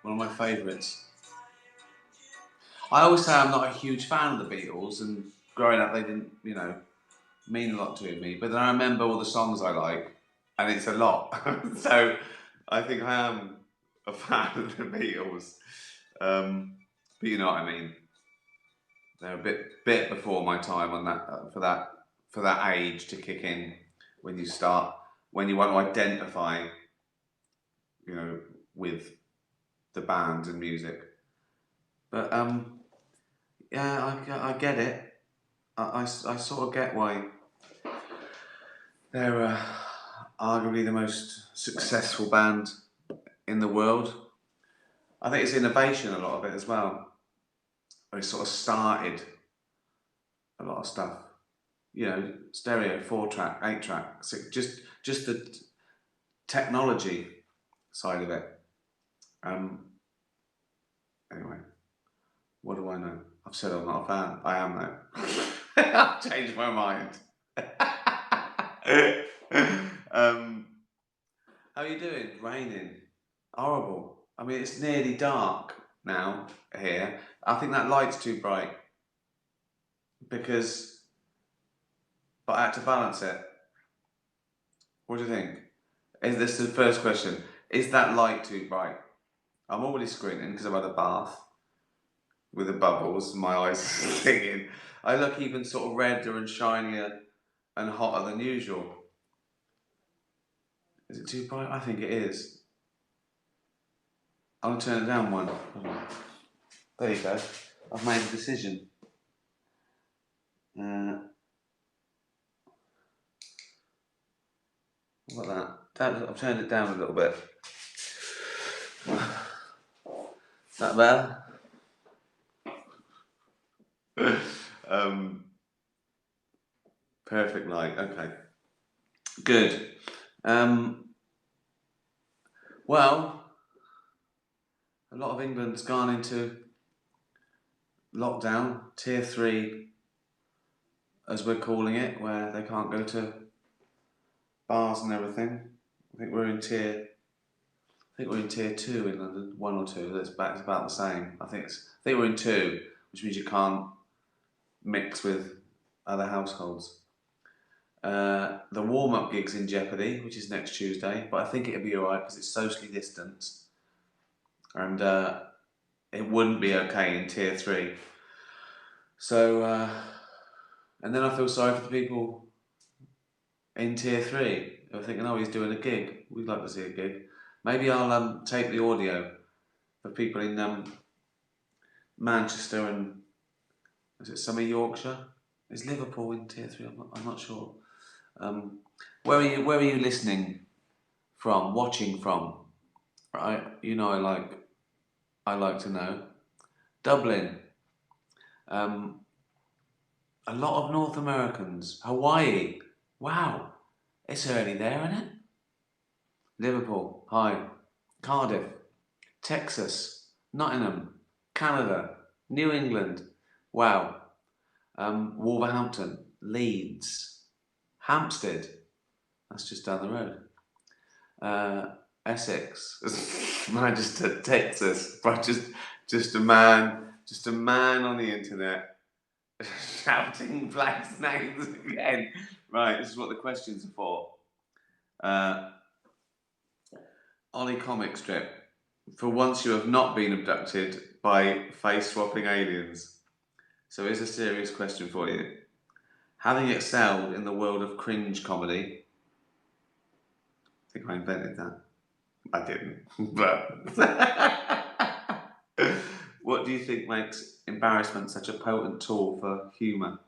One of my favourites. I always say I'm not a huge fan of the Beatles, and growing up they didn't, mean a lot to me. But then I remember all the songs I like, and it's a lot. So I think I am a fan of the Beatles. But you know what I mean. They're a bit before my time on that for that age to kick in when you want to identify, with the band and music. But yeah, I get it. I sort of get why they're arguably the most successful band in the world. I think it's innovation, a lot of it as well. They sort of started a lot of stuff. Stereo, 4-track, 8-track, just the technology side of it. Anyway, what do I know? I've said I'm not a fan. I am though. I've changed my mind. How are you doing? Raining. Horrible. I mean, it's nearly dark now here. I think that light's too bright but I had to balance it. What do you think? Is this the first question? Is that light too bright? I'm already squinting because I've had a bath with the bubbles, my eyes stinging. I look even sort of redder and shinier and hotter than usual. Is it too bright? I think it is. I'll turn it down one. There you go. I've made a decision. What about that? I've turned it down a little bit. That better? Perfect light. Okay. Good. Well, a lot of England's gone into lockdown, tier 3, as we're calling it, where they can't go to bars and everything. I think we're in tier 2 in London, 1 or 2. It's about the same. I think we're in 2, which means you can't mix with other households. The warm-up gig's in jeopardy, which is next Tuesday, but I think it'll be alright because it's socially distanced, and it wouldn't be okay in tier 3. So, and then I feel sorry for the people in tier 3 who are thinking, oh, he's doing a gig. We'd like to see a gig. Maybe I'll tape the audio for people in Manchester and is it some of Yorkshire? Is Liverpool in tier 3? I'm not sure. Where are you listening from? Watching from? Right? I like to know. Dublin. A lot of North Americans. Hawaii. Wow. It's early there, isn't it? Liverpool. Hi. Cardiff. Texas. Nottingham. Canada. New England. Wow. Wolverhampton. Leeds. Hampstead. That's just down the road. Essex. Manchester, Texas. But just a man on the internet shouting Black's names again. Right, this is what the questions are for. Ollie comic strip. For once you have not been abducted by face-swapping aliens. So here's a serious question for you. Having excelled in the world of cringe comedy, I think I invented that. I didn't, but what do you think makes embarrassment such a potent tool for humour?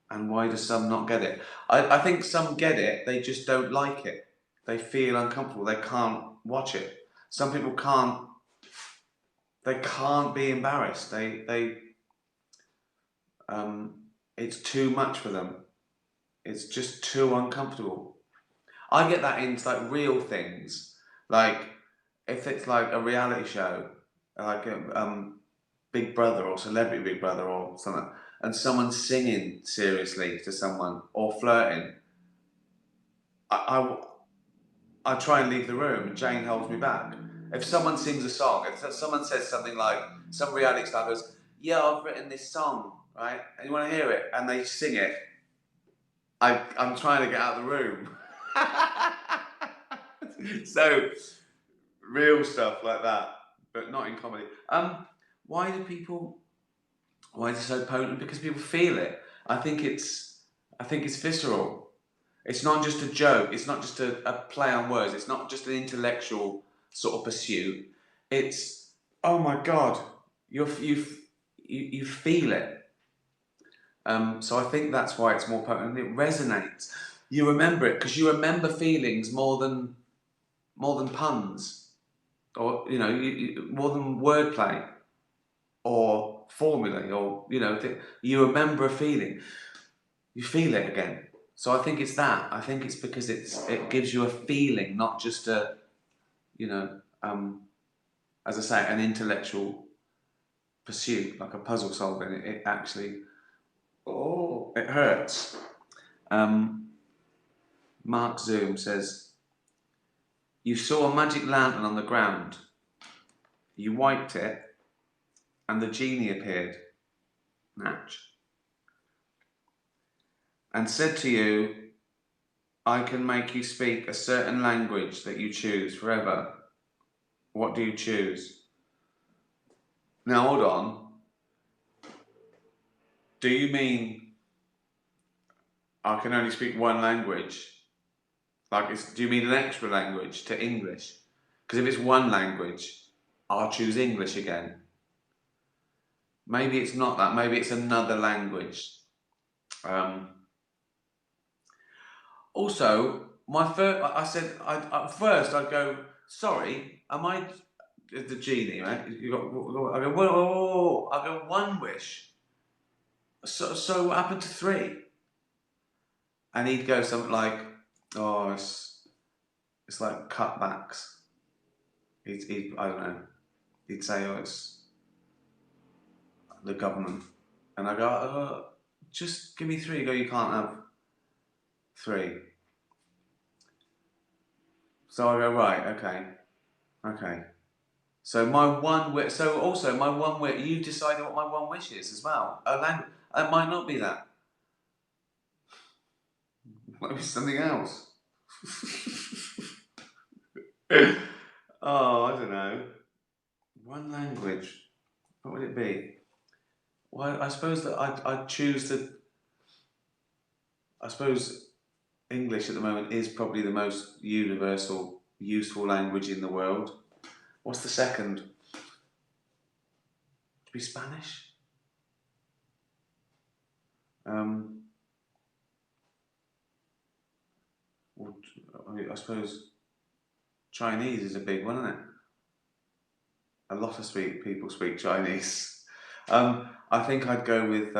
And why do some not get it? I think some get it, they just don't like it. They feel uncomfortable, they can't watch it. Some people can't be embarrassed. It's too much for them. It's just too uncomfortable. I get that in like real things, like if it's like a reality show, like Big Brother or Celebrity Big Brother or something, and someone's singing seriously to someone or flirting. I try and leave the room, and Jane holds me back If someone sings a song, if someone says something like, some reality star goes, yeah, I've written this song, right? And you want to hear it, and they sing it, I'm trying to get out of the room. So, real stuff like that, but not in comedy. Why do people? Why is it so potent? Because people feel it. I think it's visceral. It's not just a joke. It's not just a play on words. It's not just an intellectual sort of pursuit. It's, oh my God, you feel it. So I think that's why it's more potent. It resonates. You remember it because you remember feelings more than puns, or more than wordplay or formulae, or you remember a feeling. You feel it again. So I think it's that. I think it's because it gives you a feeling, not just a, as I say, an intellectual pursuit, like a puzzle solving. It actually, it hurts. Mark Zoom says, you saw a magic lantern on the ground. You wiped it, and the genie appeared, Natch, and said to you, I can make you speak a certain language that you choose forever. What do you choose? Now hold on. Do you mean I can only speak one language? Do you mean an extra language to English? Because if it's one language, I'll choose English again. Maybe it's not that. Maybe it's another language. Also, at first I'd go, sorry, am I the genie, right? I go, whoa. I go, one wish. So what happened to 3? And he'd go something like, oh, it's like cutbacks. I don't know. He'd say, oh, it's the government. And I go, just give me 3. He'd go, you can't have 3. So I go, right, okay. So my one wish. So also my one wish. You decided what my one wish is as well. A language. It might not be that. It might be something else. Oh, I don't know. One language. What would it be? Well, I suppose that I'd choose the. I suppose English at the moment is probably the most universal, useful language in the world. What's the second? To be Spanish? I suppose Chinese is a big one, isn't it? A lot of people speak Chinese. I think I'd go with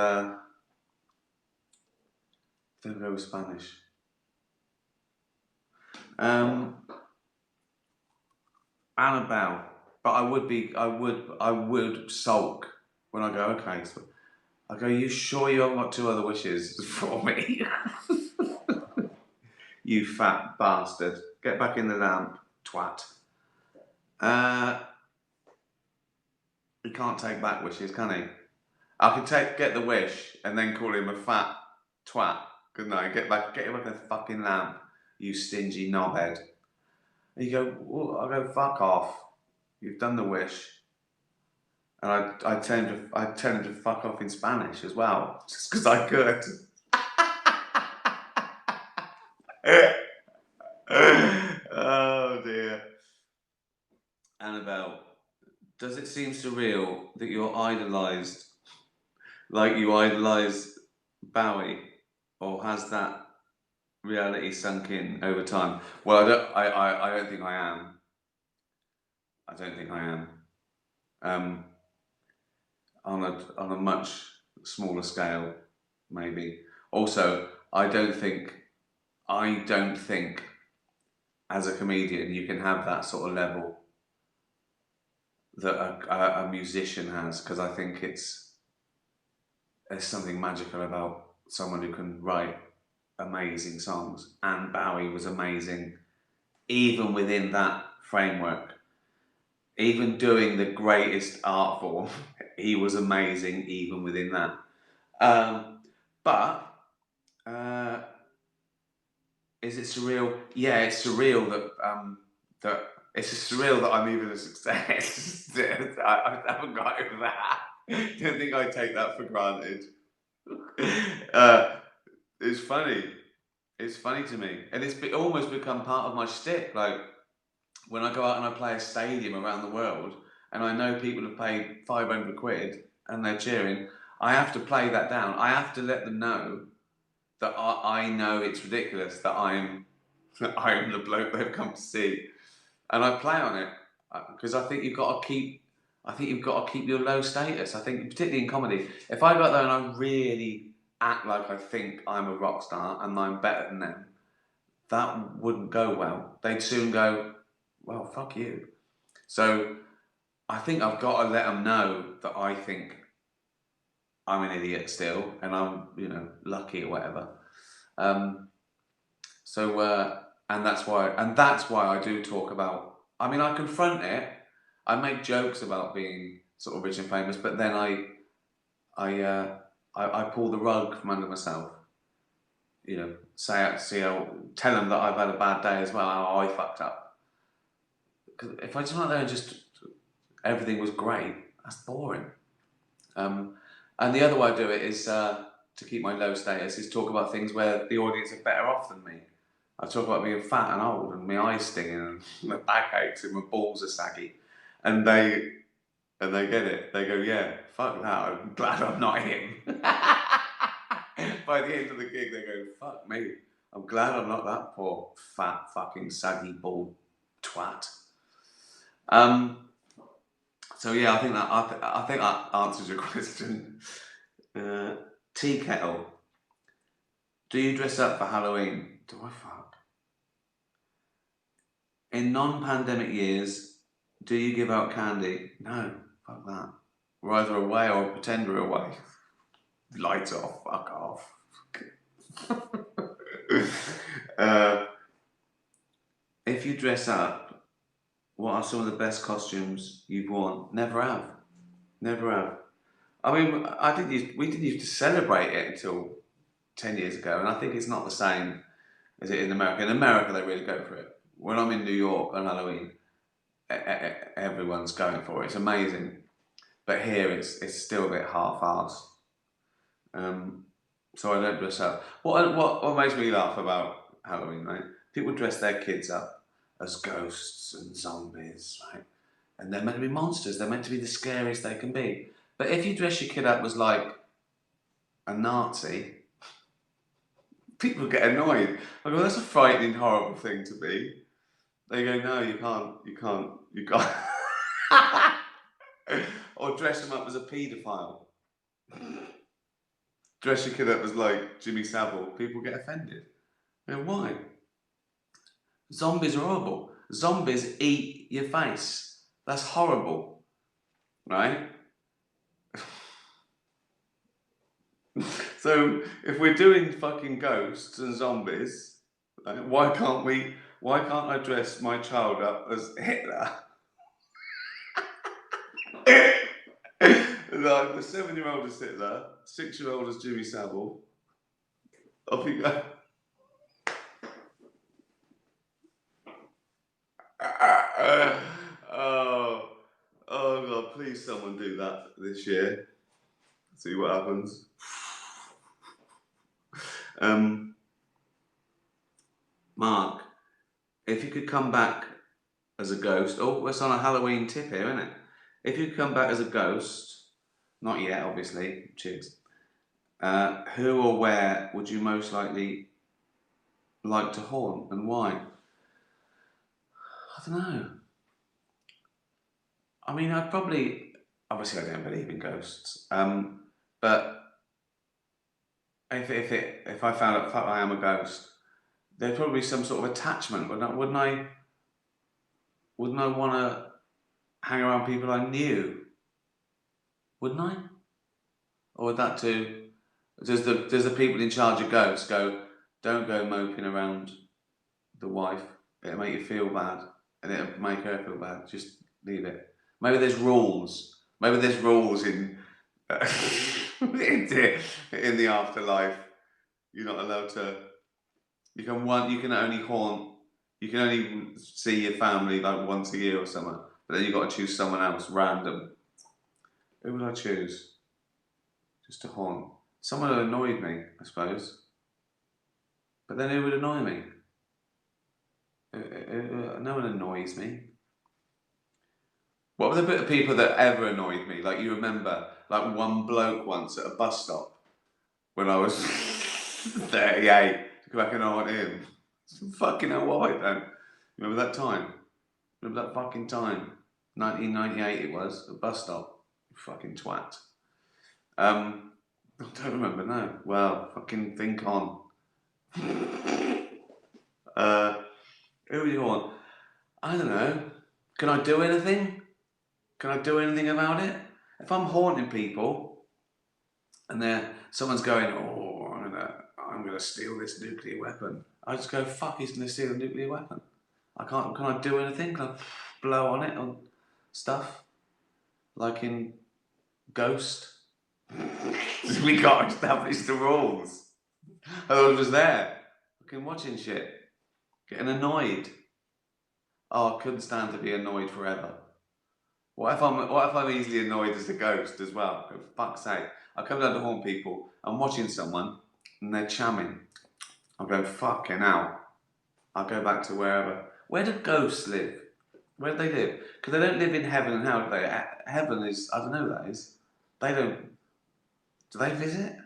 Spanish. Annabelle, but I would sulk when I go. Okay, so I go. You sure you haven't got 2 other wishes for me? You fat bastard! Get back in the lamp, twat. He can't take back wishes, can he? I could get the wish and then call him a fat twat, couldn't I? Get him back in the fucking lamp, you stingy knobhead. And you go, well, I go, fuck off. You've done the wish. And I'd tell him to fuck off in Spanish as well, just because I could. Oh dear. Annabelle, does it seem surreal that you're idolised like you idolised Bowie, or has that reality sunk in over time? Well, I don't think I am. I don't think I am. On a much smaller scale, maybe. Also, I don't think as a comedian you can have that sort of level that a musician has, because I think there's something magical about someone who can write amazing songs, and Bowie was amazing even within that framework. even doing the greatest art form, he was amazing even within that. But uh, is it surreal? Yeah, it's surreal that it's surreal that I'm even a success. I haven't got over that. Don't think I take that for granted. uh, it's funny. It's funny to me, and almost become part of my shtick. Like when I go out and I play a stadium around the world, and I know people have paid 500 quid and they're cheering, I have to play that down. I have to let them know that I know it's ridiculous that I'm the bloke they've come to see, and I play on it because I think you've got to keep. I think you've got to keep your low status. I think, particularly in comedy, if I go out there and I really act like I think I'm a rock star and I'm better than them, that wouldn't go well. They'd soon go, well, fuck you. So I think I've got to let them know that I think I'm an idiot still, and I'm, lucky or whatever. Um, and that's why I do talk about. I mean, I confront it. I make jokes about being sort of rich and famous, but then I, uh, I pull the rug from under myself. Tell them that I've had a bad day as well. How I fucked up. Because if I just went there and just everything was great, that's boring. Um, and the other way I do it is to keep my low status is talk about things where the audience are better off than me. I talk about being fat and old and my eyes stinging and my back aches and my balls are saggy, and they get it. They go, yeah, fuck that. I'm glad I'm not him. By the end of the gig, they go, fuck me. I'm glad I'm not that poor fat fucking saggy bald twat. So yeah, I think that answers your question. Uh, Tea kettle. Do you dress up for Halloween? Do I fuck? In non-pandemic years, do you give out candy? No, fuck that. We're either away or pretend we're away. Lights off, fuck off. uh, if you dress up, what are some of the best costumes you've worn? Never have. Never have. I mean, we didn't used to celebrate it until 10 years ago, and I think it's not the same as it in America. In America, they really go for it. When I'm in New York on Halloween, everyone's going for it. It's amazing. But here, it's still a bit half-assed. So I don't dress up. What makes me laugh about Halloween, right? People dress their kids up as ghosts and zombies, right? And they're meant to be monsters. They're meant to be the scariest they can be. But if you dress your kid up as like a Nazi, people get annoyed. I go, that's a frightening, horrible thing to be. They go, no, you can't. Or dress them up as a paedophile. Dress your kid up as like Jimmy Savile. People get offended. And why? Zombies are horrible. Zombies eat your face. That's horrible, right? So if we're doing fucking ghosts and zombies, like, why can't I dress my child up as Hitler? Like the 7-year-old is Hitler, 6-year-old is Jimmy Savile. Off you go. Oh, oh God! Please, someone do that this year. See what happens. Mark, if you could come back as a ghost, oh, it's on a Halloween tip here, isn't it? If you could come back as a ghost, not yet, obviously, cheers. Who or where would you most likely like to haunt and why? I don't know. I mean, obviously I don't believe in ghosts, but if I found out I am a ghost, there'd probably be some sort of attachment, wouldn't I? Wouldn't I want to hang around people I knew? Wouldn't I? Or would that too? Does the people in charge of ghosts go, don't go moping around the wife, it'll make you feel bad, and it'll make her feel bad. Just Leave it. Maybe there's rules. Maybe there's rules in in the afterlife. You're not allowed to. You can only haunt. You can only see your family like once a year or something. But then you've got to choose someone else random. Who would I choose? Just to haunt. Someone who annoyed me, I suppose. But then who would annoy me? No one annoys me. What were the bit of people that ever annoyed me? Like you remember, like one bloke once at a bus stop when I was 38. Go back and haunt him. Fucking hell, why then? Remember that time? Remember that fucking time? 1998 it was, a bus stop. Fucking twat. I don't remember, no. Well, fucking think on. Who do you want? I don't know. Can I do anything? Can I do anything about it? If I'm haunting people and someone's going, oh, I'm gonna steal this nuclear weapon, I just go, fuck, he's gonna steal a nuclear weapon. Can I do anything? Can I blow on it or stuff? Like in Ghost? We got to establish the rules. I was there, fucking watching shit, getting annoyed. Oh, I couldn't stand to be annoyed forever. What if I'm easily annoyed as a ghost as well? For fuck's sake. I come down to haunt people, I'm watching someone and they're chamming. I'll go, fucking hell. I'll go back to wherever. Where do ghosts live? Where do they live? Because they don't live in heaven and hell, do they? Heaven is, I don't know who that is. They don't, do they visit?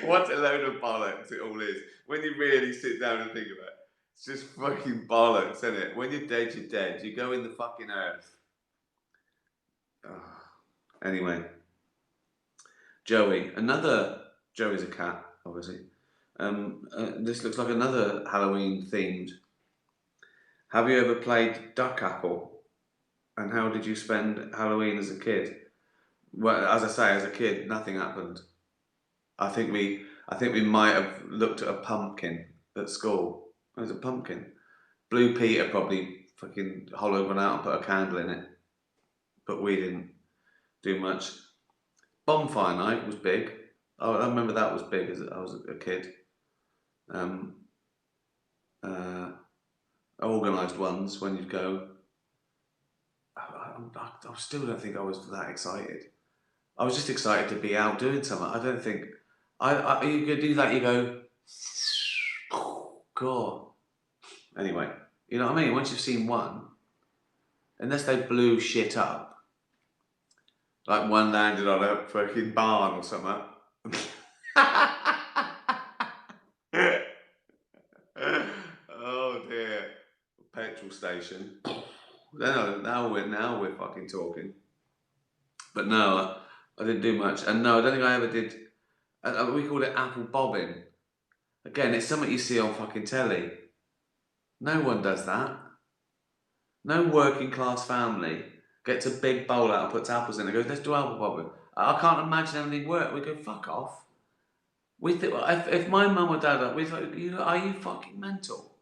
What a load of bollocks it all is. When you really sit down and think about it. It's just fucking bollocks, isn't it? When you're dead, you're dead. You go in the fucking earth. Oh. Anyway. Joey's a cat, obviously. This looks like another Halloween themed. Have you ever played Duck Apple? And how did you spend Halloween as a kid? Well, as I say, as a kid, nothing happened. I think we might have looked at a pumpkin at school. It was a pumpkin. Blue Peter probably fucking hollowed one out and put a candle in it. But we didn't do much. Bonfire night was big. Oh, I remember that was big as I was a kid. Organised ones when you'd go. I still don't think I was that excited. I was just excited to be out doing something. I don't think you could do that. You go, God. Anyway, you know what I mean. Once you've seen one, unless they blew shit up, like one landed on a fucking barn or something. Oh dear, petrol station. Now we're fucking talking. But no, I didn't do much, and no, I don't think I ever did. We called it apple bobbing. Again, it's something you see on fucking telly. No one does that. No working class family gets a big bowl out and puts apples in it and goes, let's do apple bobbing. I can't imagine anything work. We go, fuck off. We think, if my mum or dad, we thought, are you fucking mental?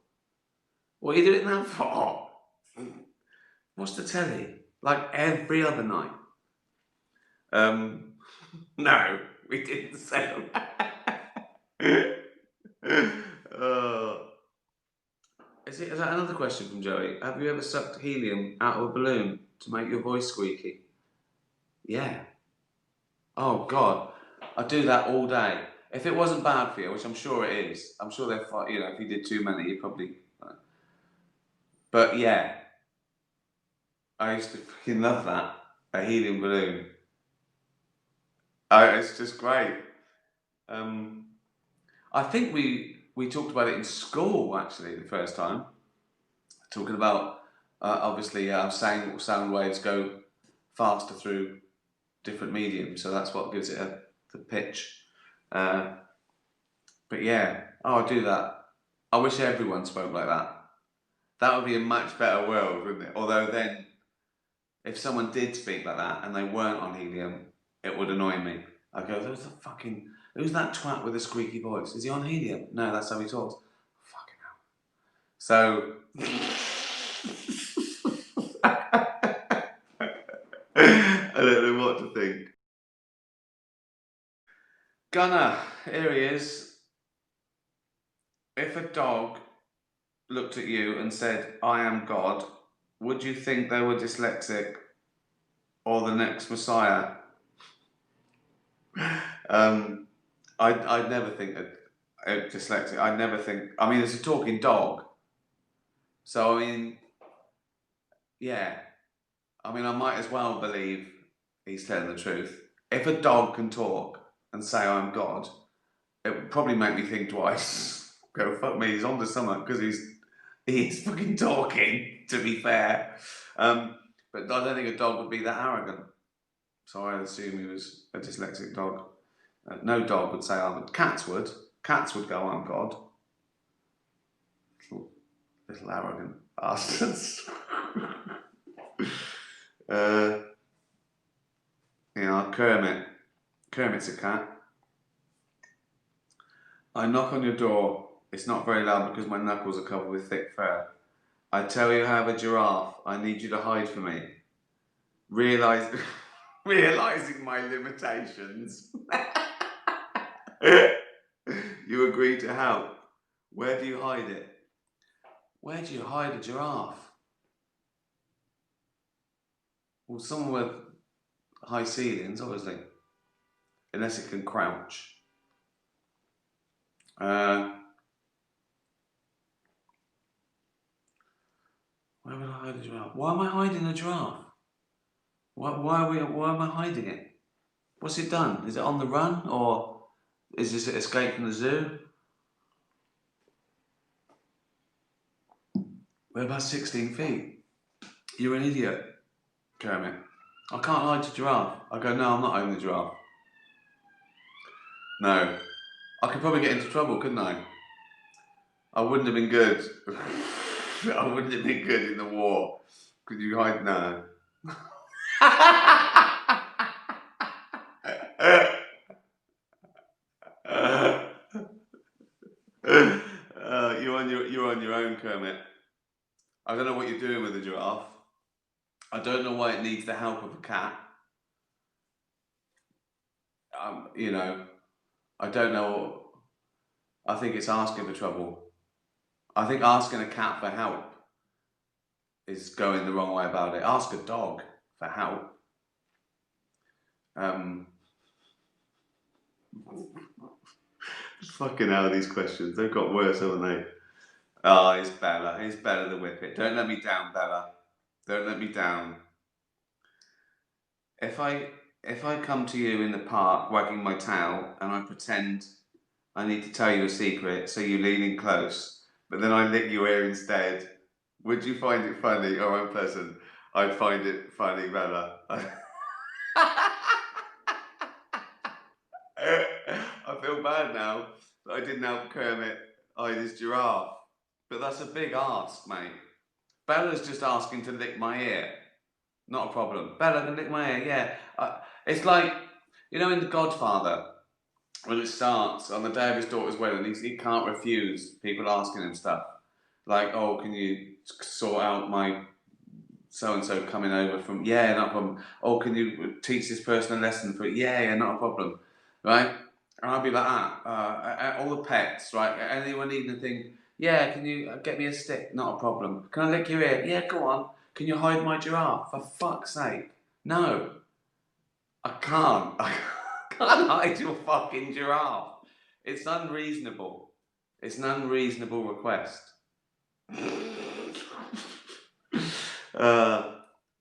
What are you doing that for? What's the telly? Like every other night. No, we didn't say that. Is that another question from Joey? Have you ever sucked helium out of a balloon to make your voice squeaky? Yeah. Oh God, I do that all day. If it wasn't bad for you, which I'm sure it is, I'm sure if you did too many, you probably. But yeah, I used to fucking love that, a helium balloon. It's just great. I think we talked about it in school actually the first time, talking about obviously sound waves go faster through different mediums, so that's what gives it the pitch. But yeah, I'll do that. I wish everyone spoke like that. That would be a much better world, wouldn't it? Although then, if someone did speak like that and they weren't on helium, it would annoy me. I'd go, who's that twat with a squeaky voice? Is he on helium? No, that's how he talks. Fucking hell. So, I don't know what to think. Gunner, here he is. If a dog looked at you and said, I am God, would you think they were dyslexic or the next Messiah? I'd never think dyslexic. I'd never think. I mean, it's a talking dog. So, I mean, yeah. I mean, I might as well believe he's telling the truth. If a dog can talk and say I'm God, it would probably make me think twice. Go, fuck me, he's on to something because he's fucking talking, to be fair. But I don't think a dog would be that arrogant. So I'd assume he was a dyslexic dog. No dog would say I'm. Cats would. Cats would go, I'm God. Little arrogant bastards. Kermit. Kermit's a cat. I knock on your door. It's not very loud because my knuckles are covered with thick fur. I tell you I have a giraffe. I need you to hide for me. Realizing my limitations. You agree to help. Where do you hide it? Where do you hide a giraffe? Well, somewhere with high ceilings, obviously. Unless it can crouch. Where would I hide a giraffe? Why am I hiding a giraffe? Why am I hiding it? What's it done? Is it on the run or is this it escaped from the zoo? We're about 16 feet. You're an idiot, Kermit. I can't hide the giraffe. I go, no, I'm not hiding the giraffe. No. I could probably get into trouble, couldn't I? I wouldn't have been good. I wouldn't have been good in the war. Could you hide? No. You're on your own, Kermit. I don't know what you're doing with the giraffe. I don't know why it needs the help of a cat. I don't know. I think it's asking for trouble. I think asking a cat for help is going the wrong way about it. Ask a dog for help. Fucking hell, these questions. They've got worse, haven't they? Oh, it's Bella. It's Bella the Whippet. Don't let me down, Bella. Don't let me down. If I come to you in the park wagging my tail and I pretend I need to tell you a secret, so you lean in close, but then I lick your ear instead, would you find it funny or unpleasant? I'd find it funny, Bella. I feel bad now that I didn't help Kermit hide his giraffe. But that's a big ask, mate. Bella's just asking to lick my ear. Not a problem. Bella can lick my ear, yeah. It's like, in The Godfather, when it starts, on the day of his daughter's wedding, he can't refuse people asking him stuff. Like, oh, can you sort out my so-and-so coming over from, yeah, not a problem. Oh, can you teach this person a lesson for, yeah, not a problem. Right? And I'll be like, all the pets, right? Anyone need anything? Yeah, can you get me a stick? Not a problem. Can I lick your ear? Yeah, go on. Can you hide my giraffe? For fuck's sake. No. I can't. I can't hide your fucking giraffe. It's unreasonable. It's an unreasonable request. Here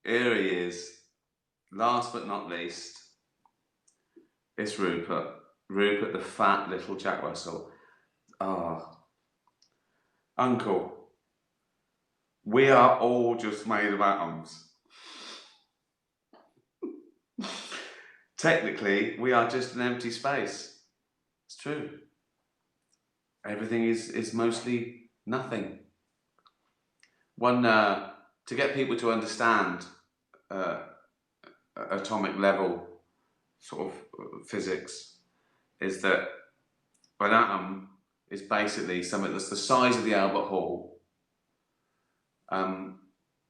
he is. Last but not least, it's Rupert. Rupert, the fat little Jack Russell. Uncle, we are all just made of atoms. Technically, we are just an empty space. It's true. Everything is mostly nothing. To get people to understand atomic level sort of physics is that an atom is basically something that's the size of the Albert Hall,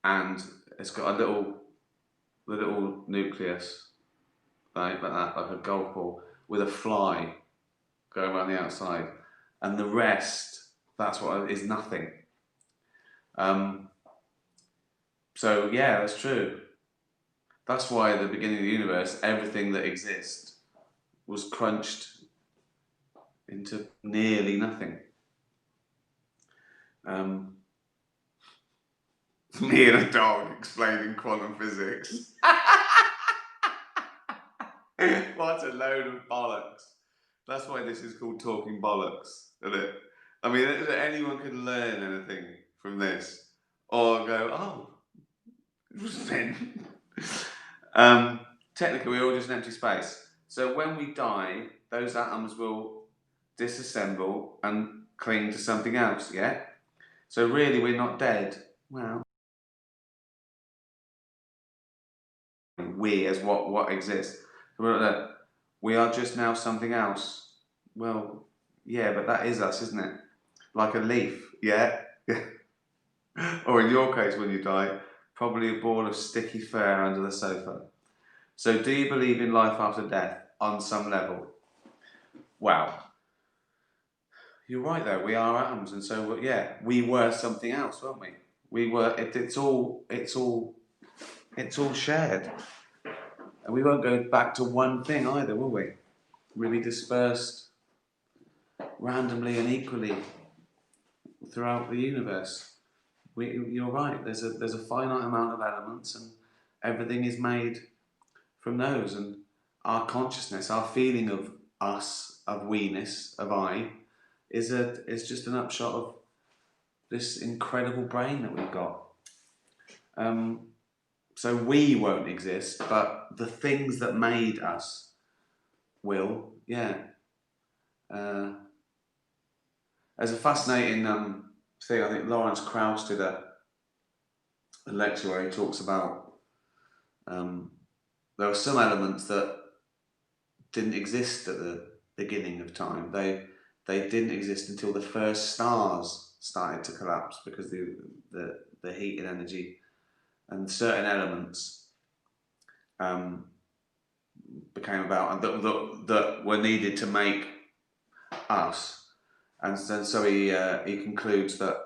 and it's got the little nucleus, right, like that, like a golf ball, with a fly going around the outside, and the rest, that's what is nothing. So yeah, that's true. That's why at the beginning of the universe, everything that exists was crunched into nearly nothing. Me and a dog explaining quantum physics. What a load of bollocks. That's why this is called Talking Bollocks, isn't it? I mean, anyone can learn anything from this, or go, oh, it was then. Technically, we're all just an empty space. So when we die, those atoms will disassemble and cling to something else, yeah? So really, we're not dead. Well, we as what exists. We are just now something else. Well, yeah, but that is us, isn't it? Like a leaf, yeah? Or in your case, when you die, probably a ball of sticky fur under the sofa. So do you believe in life after death on some level? Wow. You're right though, we are atoms, and so yeah, we were something else, weren't we? We were, it's all shared. And we won't go back to one thing either, will we? Really dispersed randomly and equally throughout the universe. You're right. There's a finite amount of elements, and everything is made from those. And our consciousness, our feeling of us, of we-ness, of I, is just an upshot of this incredible brain that we've got. So we won't exist, but the things that made us will. Yeah. There's a fascinating thing. I think Lawrence Krauss did a lecture where he talks about there are some elements that didn't exist at the beginning of time. They didn't exist until the first stars started to collapse because the heat and energy, and certain elements became about, and that were needed to make us. And so he concludes that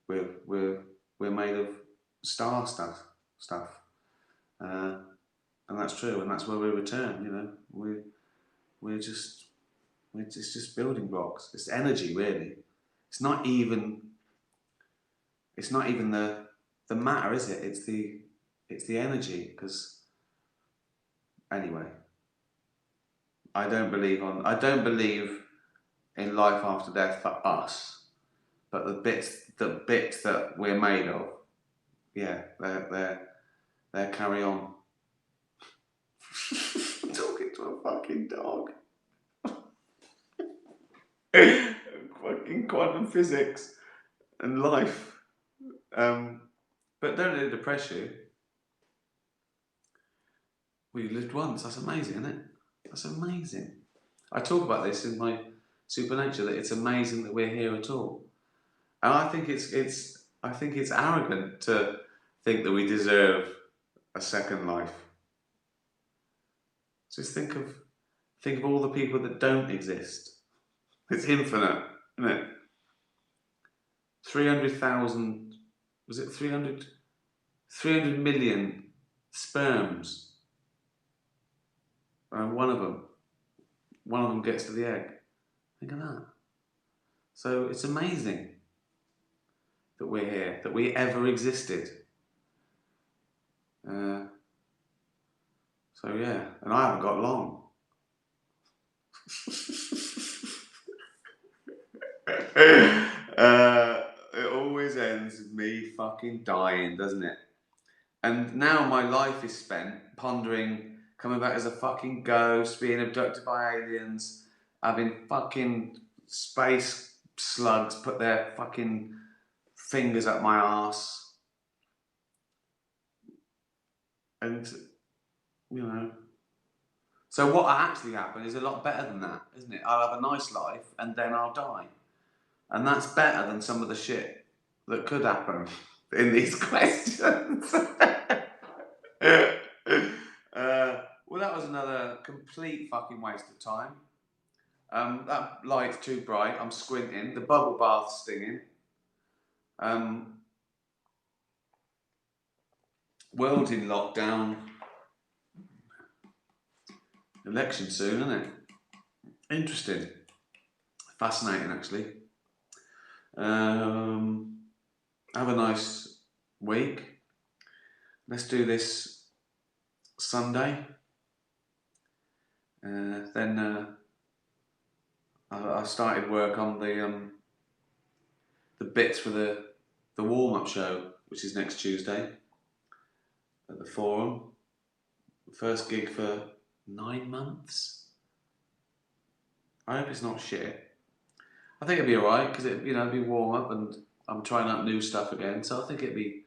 we're made of star stuff, and that's true, and that's where we return. It's just building blocks. It's energy, really. It's not even the matter, is it? It's the energy. Because anyway, I don't believe in life after death for us, but the bits that we're made of, yeah, they're carry on. I'm talking to a fucking dog. Fucking quantum physics and life. But don't let it depress you. We lived once. That's amazing, isn't it? That's amazing. I talk about this in my Supernature, that it's amazing that we're here at all. And I think it's arrogant to think that we deserve a second life. Just think of all the people that don't exist. It's infinite, isn't it? 300,000, was it 300 million sperms, and one of them gets to the egg. Think of that. So it's amazing that we're here, that we ever existed. So yeah, and I haven't got long. It always ends with me fucking dying, doesn't it? And now my life is spent pondering, coming back as a fucking ghost, being abducted by aliens, having fucking space slugs put their fucking fingers up my arse. And, so what actually happened is a lot better than that, isn't it? I'll have a nice life and then I'll die. And that's better than some of the shit that could happen in these questions. Well, that was another complete fucking waste of time. That light's too bright. I'm squinting. The bubble bath's stinging. World in lockdown. Election soon, isn't it? Interesting. Fascinating, actually. Have a nice week. Let's do this Sunday. Then I started work on the bits for the warm-up show, which is next Tuesday at the Forum. First gig for 9 months. I hope it's not shit. I think it'd be alright because it'd be warm up and I'm trying out new stuff again. So I think it'd be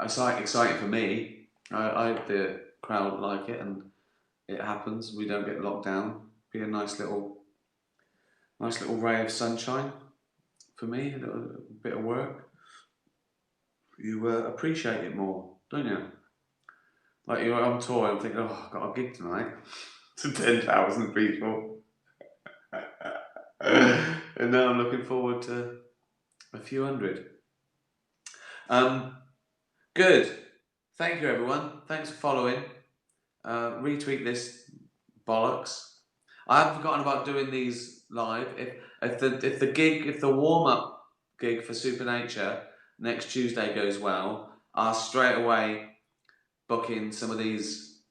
exciting for me. I hope the crowd like it and it happens. We don't get locked down. Be a nice little ray of sunshine for me. A bit of work. You appreciate it more, don't you? Like you're on tour and think, oh, I've got a gig tonight to 10,000 people. And now I'm looking forward to a few hundred. Good. Thank you, everyone. Thanks for following. Retweet this bollocks. I haven't forgotten about doing these live. If the warm up gig for Supernature next Tuesday goes well, I'll straight away book in some of these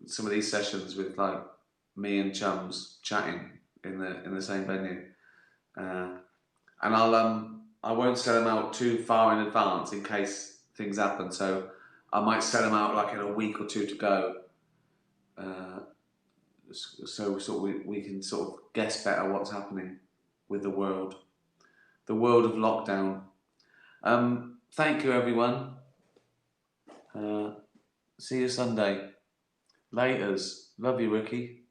sessions with like me and chums chatting in the same venue, and I won't sell them out too far in advance in case things happen. So I might sell them out like in a week or two to go, so we can sort of guess better what's happening with the world of lockdown. Thank you, everyone. See you Sunday. Laters. Love you, Ricky.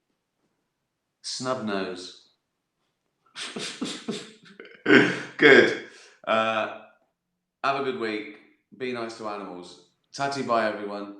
Snub nose. Good. Have a good week. Be nice to animals. Tatty bye, everyone.